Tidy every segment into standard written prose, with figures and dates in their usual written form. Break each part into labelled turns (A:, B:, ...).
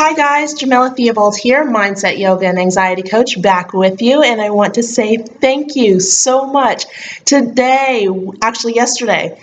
A: Hi guys, Jamila here, Mindset Yoga and Anxiety Coach, back with you, and I want to say thank you so much. Today, actually yesterday,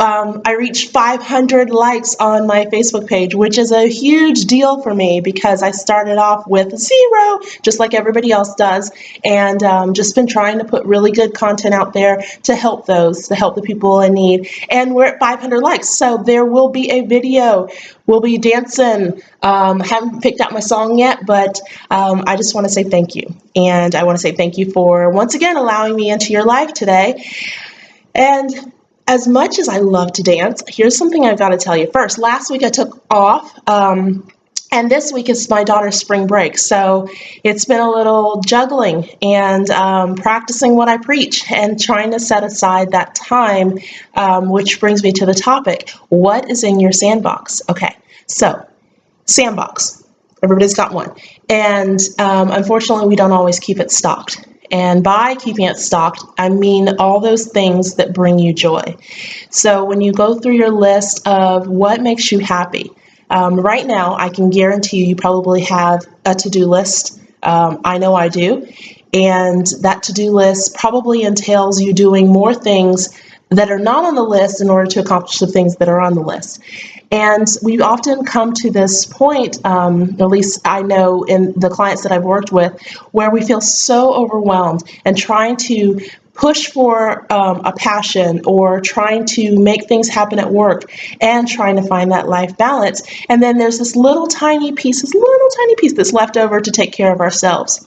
A: I reached 500 likes on my Facebook page, which is a huge deal for me because I started off with 0, just like everybody else does, and just been trying to put really good content out there to help the people in need. And we're at 500 likes, so there will be a video. We'll be dancing. Haven't picked out my song yet, but I just want to say thank you. And I want to say thank you for, once again, allowing me into your life today. And as much as I love to dance, here's something I've got to tell you. First, last week I took off, and this week is my daughter's spring break. So it's been a little juggling and practicing what I preach and trying to set aside that time, which brings me to the topic. What is in your sandbox? Okay, so Sandbox. Everybody's got one. And unfortunately, we don't always keep it stocked. And by keeping it stocked, I mean all those things that bring you joy. So when you go through your list of what makes you happy, right now, I can guarantee you probably have a to-do list. I know I do. And that to-do list probably entails you doing more things that are not on the list in order to accomplish the things that are on the list. And we often come to this point, at least I know in the clients that I've worked with, where we feel so overwhelmed and trying to push for a passion or trying to make things happen at work and trying to find that life balance. And then there's this little tiny piece that's left over to take care of ourselves.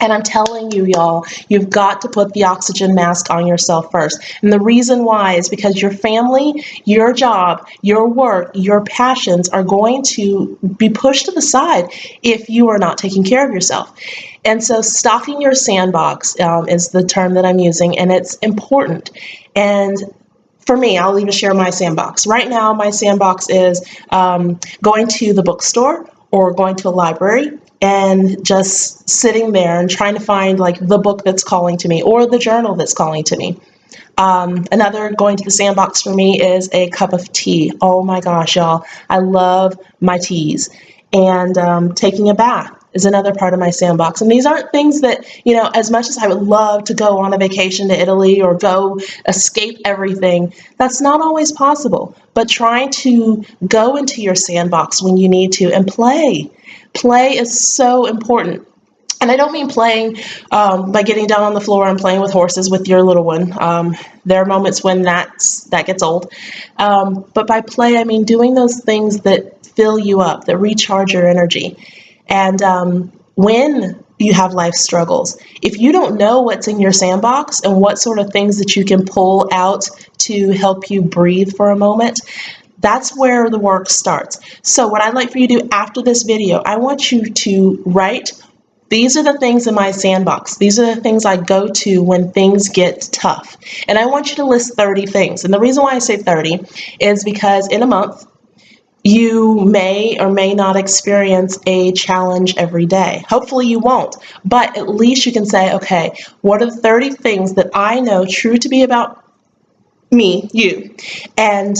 A: And I'm telling you, y'all, you've got to put the oxygen mask on yourself first. And the reason why is because your family, your job, your work, your passions are going to be pushed to the side if you are not taking care of yourself. And so stocking your sandbox is the term that I'm using, and it's important. And for me, I'll even share my sandbox. Right now, my sandbox is going to the bookstore or going to a library and just sitting there and trying to find like the book that's calling to me or the journal that's calling to me. Another going to the sandbox for me is a cup of tea. Oh my gosh, y'all. I love my teas. And taking a bath is another part of my sandbox. And these aren't things that, as much as I would love to go on a vacation to Italy or go escape everything, that's not always possible. But trying to go into your sandbox when you need to and play. Play is so important. And I don't mean playing by getting down on the floor and playing with horses with your little one. There are moments when that gets old. But by play, I mean doing those things that fill you up, that recharge your energy. And when you have life struggles, if you don't know what's in your sandbox and what sort of things that you can pull out to help you breathe for a moment, that's where the work starts. So what I'd like for you to do after this video, I want you to write, these are the things in my sandbox. These are the things I go to when things get tough. And I want you to list 30 things. And the reason why I say 30 is because in a month, you may or may not experience a challenge every day. Hopefully you won't, but at least you can say, okay, what are the 30 things that I know true to be about me, you, and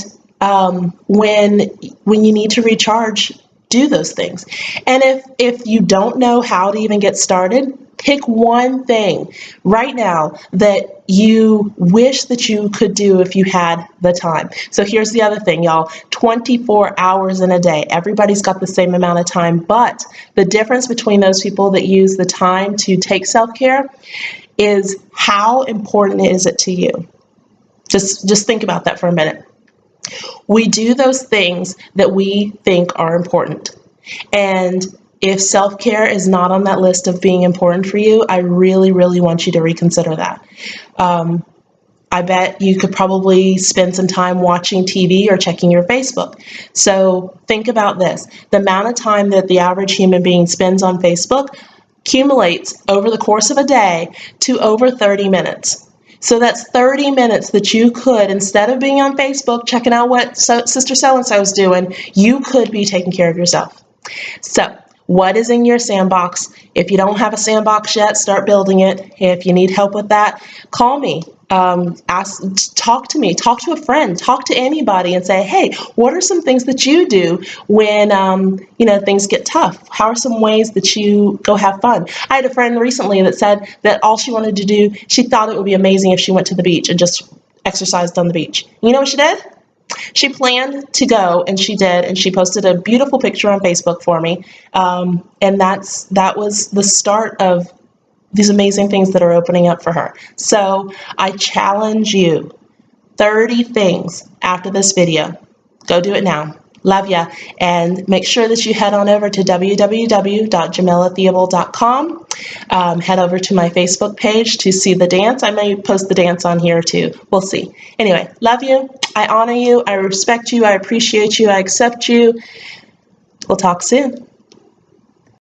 A: when you need to recharge, do those things. And if you don't know how to even get started, pick one thing right now that you wish that you could do if you had the time. So here's the other thing, y'all. 24 hours in a day. Everybody's got the same amount of time, but the difference between those people that use the time to take self-care is how important is it to you? Just think about that for a minute. We do those things that we think are important. And if self-care is not on that list of being important for you, I really, really want you to reconsider that. I bet you could probably spend some time watching TV or checking your Facebook. So think about this. The amount of time that the average human being spends on Facebook accumulates over the course of a day to over 30 minutes. So that's 30 minutes that you could, instead of being on Facebook, checking out what Sister So-and-so is doing, you could be taking care of yourself. So what is in your sandbox? If you don't have a sandbox yet, start building it. If you need help with that, call me. talk to me, talk to a friend, talk to anybody and say, hey, what are some things that you do when, things get tough? How are some ways that you go have fun? I had a friend recently that said that all she wanted to do, she thought it would be amazing if she went to the beach and just exercised on the beach. You know what she did? She planned to go, and she did, and she posted a beautiful picture on Facebook for me, and that was the start of these amazing things that are opening up for her. So I challenge you, 30 things after this video. Go do it now. Love ya. And make sure that you head on over to www.jamilatheobald.com. Head over to my Facebook page to see the dance. I may post the dance on here too. We'll see. Anyway, love you. I honor you. I respect you. I appreciate you. I accept you. We'll talk soon.